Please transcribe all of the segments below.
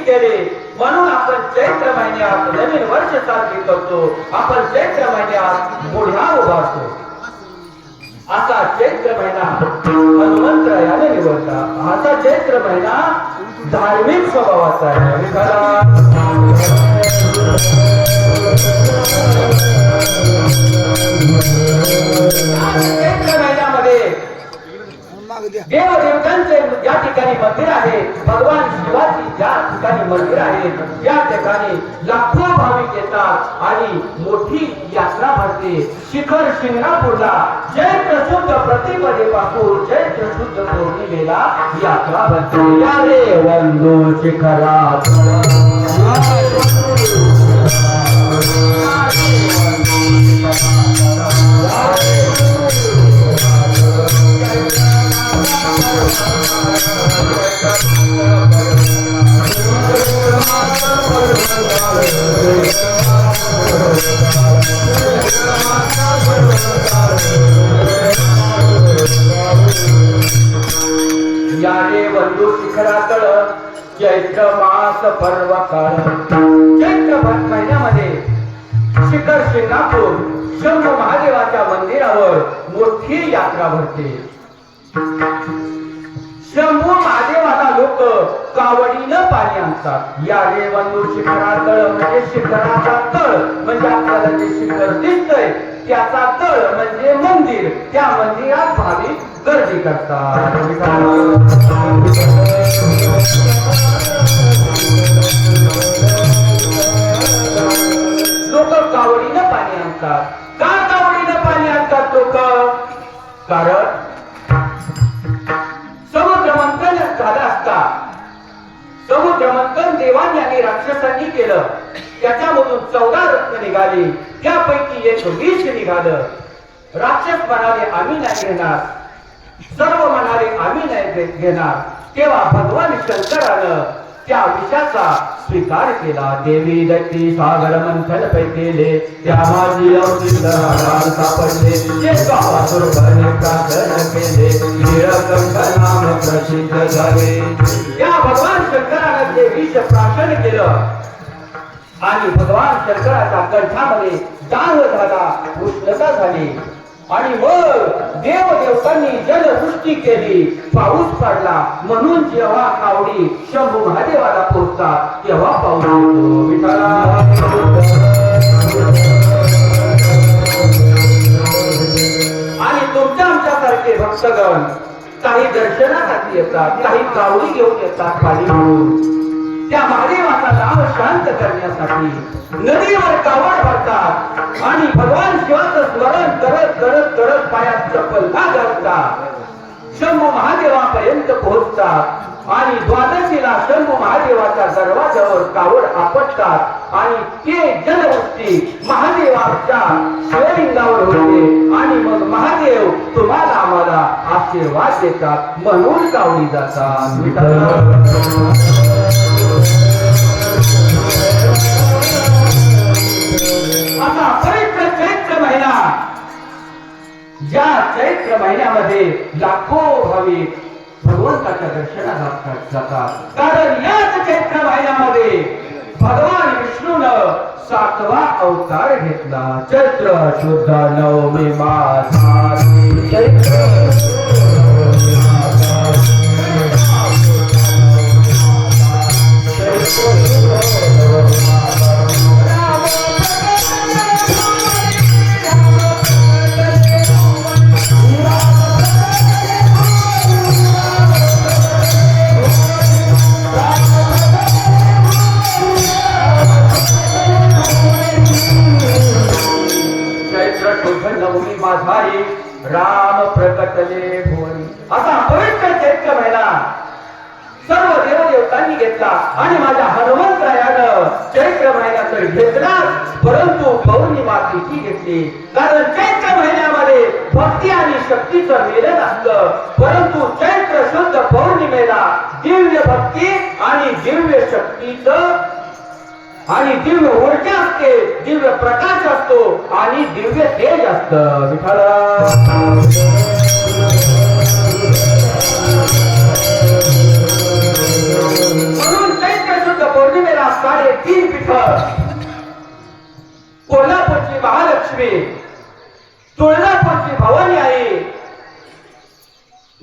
केली म्हणून आपण चैत्र महिन्यात नवीन वर्ष साजरी करतो. आपण चैत्र महिन्यात गुढ्या उभारतो. असा चैत्र महिना हनुमंतरायाने निवडला. असा चैत्र महिना धार्मिक स्वभावाचा आहे. चैत्र महिन्यामध्ये देवदेवतांचे ज्या ठिकाणी मंदिर आहे, भगवान शिवाची ज्या ठिकाणी मंदिर आहे, त्या ठिकाणी लाखो भाविक येतात आणि मोठी यात्रा भरते. शिखर शिंगणापूरला चैत्र शुद्ध प्रतिपदेपासून चैत्र शुद्ध पौर्णिमेला यात्रा भरते. या रे वंदो शिखरात यारे बंधू शिखरातळ चैत्र मास पर्व काळ. चैत्र महिन्यामध्ये शिखर शिंगणापूर शंभू महादेवाच्या मंदिरावर मोठी यात्रा भरते. शंभू महादेवाला लोक कावडीनं पाणी आणतात. या रे बंधू शिखरातळ म्हणजे शिखराचा तळ म्हणजे आपल्याला जे शिखर दिसतंय त्याचा तळ म्हणजे मंदिर. त्या मंदिरात भाविक गर्दी करतात. लोक कावडीनं पाणी आणतात. का कावडीनं पाणी आणतात लोक? कारण समुद्र मंथन झालं असता. समुद्र मंथन देवांनी आणि राक्षसांनी केलं. त्याच्यामधून 14 रत्न निघाली. त्यापैकी एक विष निघालं. राक्षस म्हणाले आम्ही नाही घेणार. सर्व म्हणाले आम्ही नाही घेणार. तेव्हा भगवान शंकरानं त्या विषाचा स्वीकार केला. देवी दत्ती सागर मंथन पैकेले त्या माझी अवतीर्णार सापडले. जे गावासुर बने प्रार्थना केले नीळकंठ नाम प्रसिद्ध झाले. त्या भगवान शंकरानं ते विष प्राशन केलं आणि भगवान शंकराच्या कंठामध्ये दाह झाला, उष्णता झाली आणि मग देवदेवतांनी जलवृष्टी केली, पाऊस पडला. म्हणून जेव्हा कावडी शंभू महादेवाला पोहोचतात तेव्हा पाऊस येतो. विठाला आणि तुमच्या आमच्यासारखे भक्तगण काही दर्शनासाठी येतात, काही कावडी घेऊन येतात पाणी घेऊन. त्या महादेवाचा नाम शांत करण्यासाठी नदीवर कावड भरतात आणि भगवान शिवाचं स्मरण करत करत करत पायात चप्पल न घालता शंभू महादेवापर्यंत पोहोचतात आणि द्वादशीला शंभू महादेवाच्या दरवाजावर कावड आपटतात आणि ते जलवृष्टी महादेवाच्या शिवलिंगावर होते आणि मग महादेव तुम्हाला आम्हाला आशीर्वाद देतात. म्हणून कावडी जातात. आता पवित्र चैत्र महिना, ज्या चैत्र महिन्यामध्ये लाखो भाविक भगवंताच्या दर्शनाला जातात. कारण याच चैत्र महिन्यामध्ये भगवान विष्णूनं 7वा अवतार घेतला. चैत्र शुद्ध नवमी मासा चैत्र माझाई राम प्रकटले भुवनी. असा पवित्र चैत्र महिना सर्व देवदेवतांनी घेतला आणि माझ्या हनुमंतरायानं चैत्र महिन्यात घेतला. परंतु पौर्णिमा तिथी घेतली. कारण चैत्र महिन्यामध्ये भक्ती आणि शक्तीचं मिलन असतं. परंतु चैत्र शुद्ध पौर्णिमेला दिव्य भक्ती आणि दिव्य शक्तीचं आणि दिव्य ऊर्जा असते, दिव्य प्रकाश असतो आणि दिव्य तेज असतं. विठ्ठल म्हणून चैत्र शुद्ध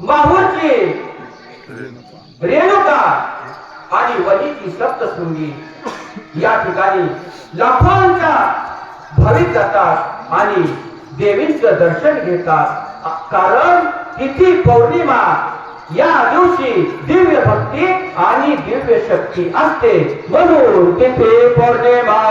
माहूरची रेणुका आणि वनीची सप्तशृंगी या ठिकाणी लाखोंच्या भाविक जातात आणि देवींचं दर्शन घेतात कारण तिथी पौर्णिमा या दिवशी दिव्य भक्ती आणि दिव्य शक्ती असते म्हणून तिथे पौर्णिमा